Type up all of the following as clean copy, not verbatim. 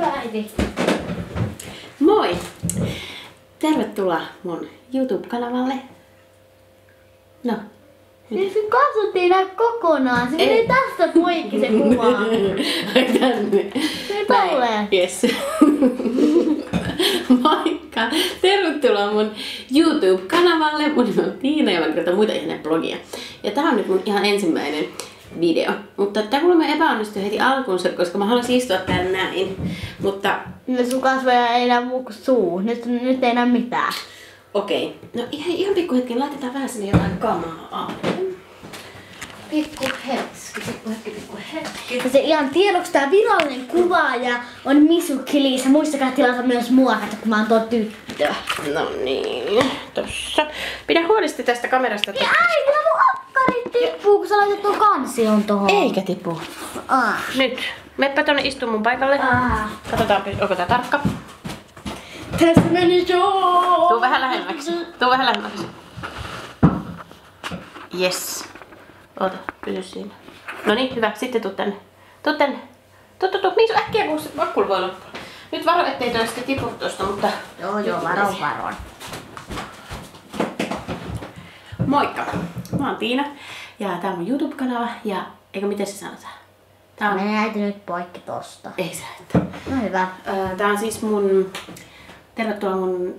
Hyvä äiti. Moi! Tervetuloa mun YouTube-kanavalle. No. Siis katsottiin nää kokonaan. Se meni tästä poikki se kuva. Tänne. Se ei tolleen. Yes. Moikka! Tervetuloa mun YouTube-kanavalle. Mun nimi on Tiina ja mä kirjoitan muita ihania blogia. Ja tää on nyt mun ihan ensimmäinen video. Mutta tää kuulemma epäonnistui heti alkuunsa, koska mä haluaisin istua täällä näin. Mutta... No sun kasvoja ei näy muu kuin suu. Nyt ei näy mitään. Okei. No ihan pikku hetken. Laitetaan vähän sinne jotain kamaa. Pikku hetki. Ja se ihan tiedoksi tää virallinen kuvaaja on Misukki-Liisa. Muistakaa tilata myös muokata, kun mä oon tuo tyttö. No niin, tossa. Pidä huolesti tästä kamerasta. Ja äiti, mun hakkarit tippuu, kun sä laitat tuon kansion tohon. Eikä tipu. Nyt. Meppä tonne istu mun paikalle. Katsotaan, onko tää tarkka. Tässä meni joo! Tuu vähän lähemmäksi. Yes. Oota, pysy siinä. No niin, hyvä. Sitten tuu tänne. Tuu. Miisu äkkiä, kun vakkul voi loppua. Nyt varo, ettei toi sitten tipu tosta, mutta... Joo, varon. Moikka! Mä oon Tiina ja tää on mun YouTube-kanava ja... Eikö miten se sanotaan? Tää on... Mene äiti nyt poikki tosta. Ei se haittaa. No hyvä. Tää on siis mun... Tervetuloa mun...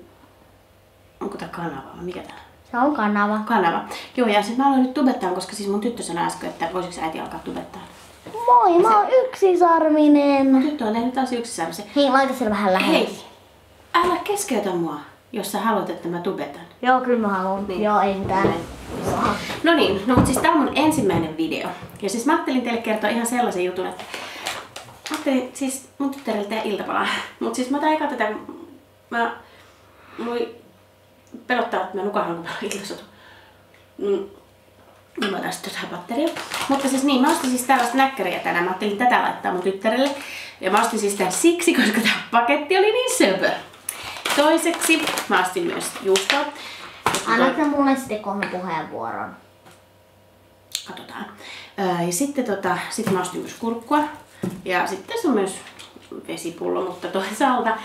Onko tää kanava? Mikä tää? Se on kanava. Joo, ja siis mä aloin nyt tubettaa, koska siis mun tyttö sanoi äsken, että voisiko äiti alkaa tubettaa. Moi, mä oon yksisarvinen. Tyttö on tehnyt taas yksisarvisen. Hei, laita siellä vähän lähellä. Hei! Älä keskeytä mua, jos sä haluat, että mä tubetan. Joo, kyllä mä haluan. Niin. Joo, ei mitään. No niin, mutta siis tää on mun ensimmäinen video. Ja siis mä ajattelin teille kertoa ihan sellaisen jutun, että... Mä ajattelin siis mun tyttärelle tehdä iltapalaa. Mut siis mä otan eka tätä, kun mulla pelottaa, että mä nukahan, kun mä oon iltasotu. Niin mä otan sitten tähän batteria. Mutta siis niin, mä ostin siis tällaista näkkäriä tänään. Mä ajattelin tätä laittaa mun tyttärelle. Ja mä ostin siis tän siksi, koska tää paketti oli niin söpö. Toiseksi mä ostin myös juustoa. Annatko mulle sitten 3 puheenvuoron? Katsotaan. Ja sitten mä ostin myös kurkkua. Ja sitten tässä on myös vesipullo, mutta toisaalta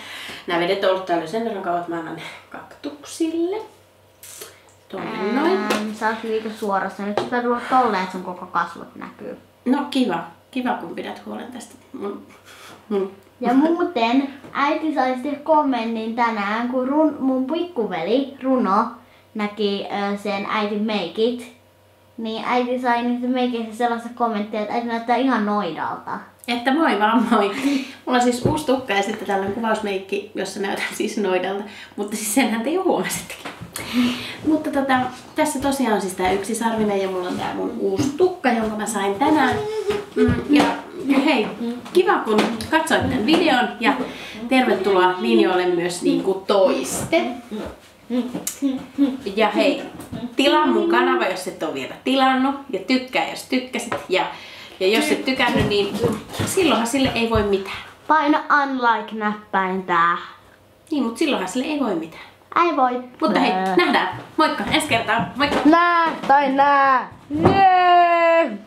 nämä vedet on ollut täällä sen verran kauan, että mä annan ne kaktuksille. Toinen noin. Sä oot liikaa suorassa. Nyt pitää tulla tolleen, että sun koko kasvot näkyy. No kiva. Kiva kun pidät huolen tästä. Ja muuten äiti sai sitten kommentin tänään, kun mun pikkuveli Runo näki sen äitin meikit. Niin äiti sai niistä meikeistä sellaista kommenttia, että äiti näyttää ihan noidalta. Että moi vaan moi. Mulla on siis uusi tukka ja sitten tällainen kuvausmeikki, jossa näytän siis noidalta. Mutta siis senhän te jo huomasittekin. Mutta tässä tosiaan on siis tää yksisarvinen ja mulla on tää mun uusi tukka, jonka mä sain tänään. Ja hei, kiva kun katsoit tämän videon ja tervetuloa linjoille myös niinku toiste. Ja hei, tilaa mun kanava, jos et ole vielä tilannut ja tykkää, jos tykkäsit. Ja jos et tykännyt, niin silloinhan sille ei voi mitään. Paina unlike-näppäin tää. Niin, mutta silloinhan sille ei voi mitään. Ei voi. Mutta hei, nähdään. Moikka, ensi kertaa. Moikka. Nää tai nää. Jee!